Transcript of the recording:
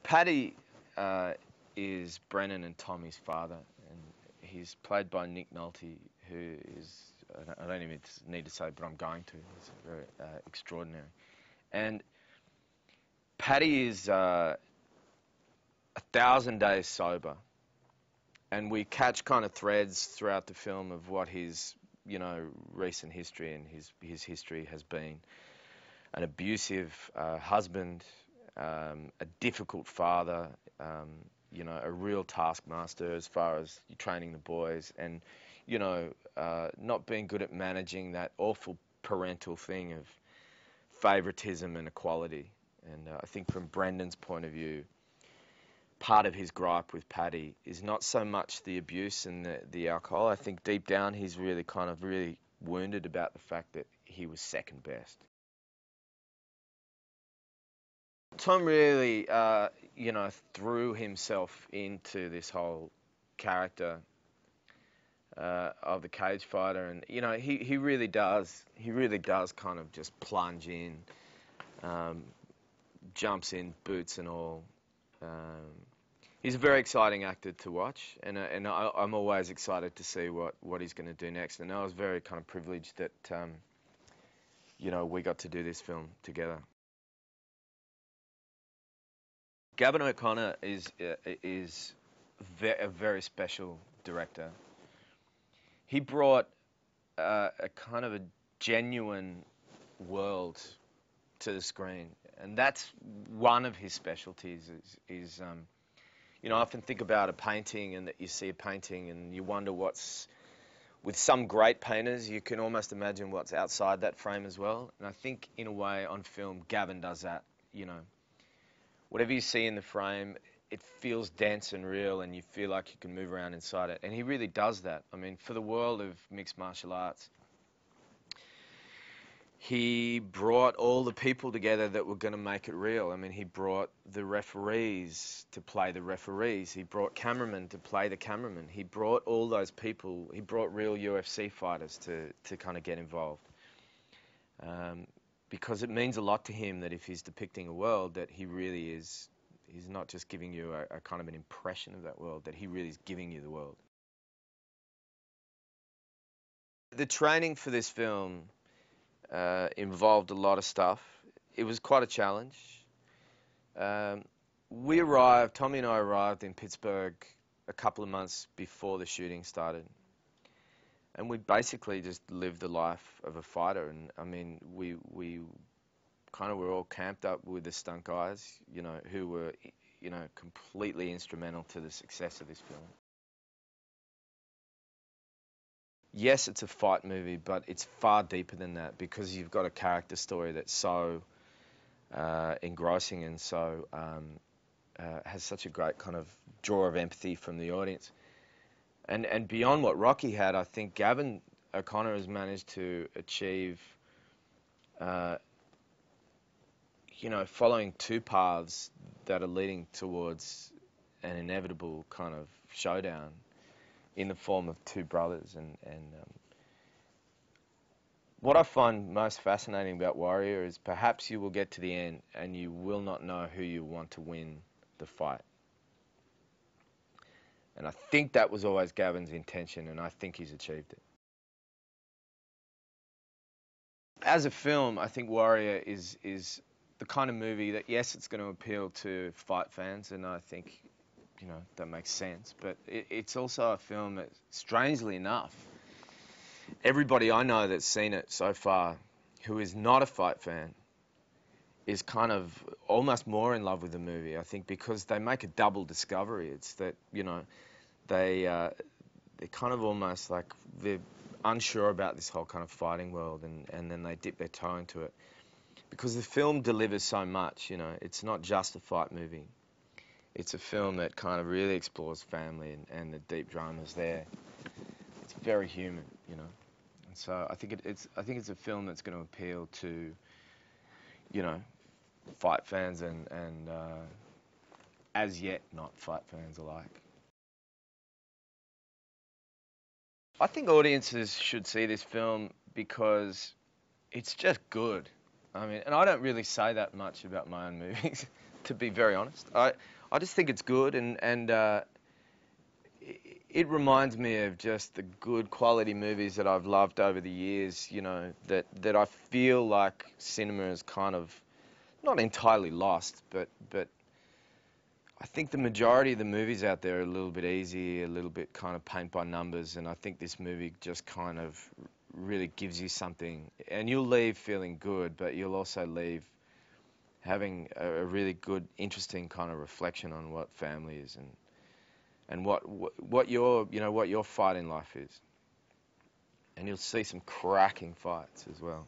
Paddy is Brennan and Tommy's father, and he's played by Nick Nolte, who is, I don't even need to say, but I'm going to. He's very extraordinary. And Paddy is 1,000 days sober, and we catch kind of threads throughout the film of what his, recent history and his history has been. An abusive husband, a difficult father, a real taskmaster as far as training the boys, and, not being good at managing that awful parental thing of favoritism and equality. And I think from Brendan's point of view, part of his gripe with Paddy is not so much the abuse and the alcohol. I think deep down he's really wounded about the fact that he was second best. Tom really, threw himself into this whole character of the cage fighter, and he really does. He really does kind of just plunge in, jumps in, boots and all. He's a very exciting actor to watch, and I'm always excited to see what he's going to do next. And I was very kind of privileged that we got to do this film together. Gavin O'Connor is a very special director. He brought a kind of a genuine world to the screen, and that's one of his specialties. I often think about a painting, and that you see a painting and you wonder what's, with some great painters, you can almost imagine what's outside that frame as well. And I think in a way on film, Gavin does that, Whatever you see in the frame, it feels dense and real, and you feel like you can move around inside it. And he really does that. I mean, for the world of mixed martial arts, he brought all the people together that were going to make it real. I mean, he brought the referees to play the referees. He brought cameramen to play the cameramen. He brought all those people. He brought real UFC fighters to kind of get involved. Because it means a lot to him that if he's depicting a world, that he really is, he's not just giving you a kind of an impression of that world, that he really is giving you the world. The training for this film involved a lot of stuff. It was quite a challenge. Tommy and I arrived in Pittsburgh a couple of months before the shooting started. And we basically just lived the life of a fighter. And I mean, we kind of were all camped up with the stunt guys, who were, completely instrumental to the success of this film. Yes, it's a fight movie, but it's far deeper than that, because you've got a character story that's so engrossing and so has such a great kind of draw of empathy from the audience. And beyond what Rocky had, I think Gavin O'Connor has managed to achieve, following two paths that are leading towards an inevitable kind of showdown in the form of two brothers. And what I find most fascinating about Warrior is perhaps you will get to the end and you will not know who you want to win the fight. And I think that was always Gavin's intention, and I think he's achieved it. As a film, I think Warrior is the kind of movie that, yes, it's going to appeal to fight fans, and I think, that makes sense. But it's also a film that, strangely enough, everybody I know that's seen it so far who is not a fight fan is kind of almost more in love with the movie, I think, because they make a double discovery. It's that, they're kind of almost like they're unsure about this whole kind of fighting world, and then they dip their toe into it. Because the film delivers so much, it's not just a fight movie. It's a film that kind of really explores family and the deep dramas there. It's very human, And so I think it's a film that's going to appeal to, fight fans and as yet not fight fans alike. I think audiences should see this film because it's just good. I mean, and I don't really say that much about my own movies, to be very honest. I just think it's good, and it reminds me of just the good quality movies that I've loved over the years, you know, that I feel like cinema is kind of not entirely lost, but I think the majority of the movies out there are a little bit easy, a little bit kind of paint by numbers, and I think this movie just kind of really gives you something, and you'll leave feeling good, but you'll also leave having a really good, interesting kind of reflection on what family is and what your, you know, what your fight in life is. And you'll see some cracking fights as well.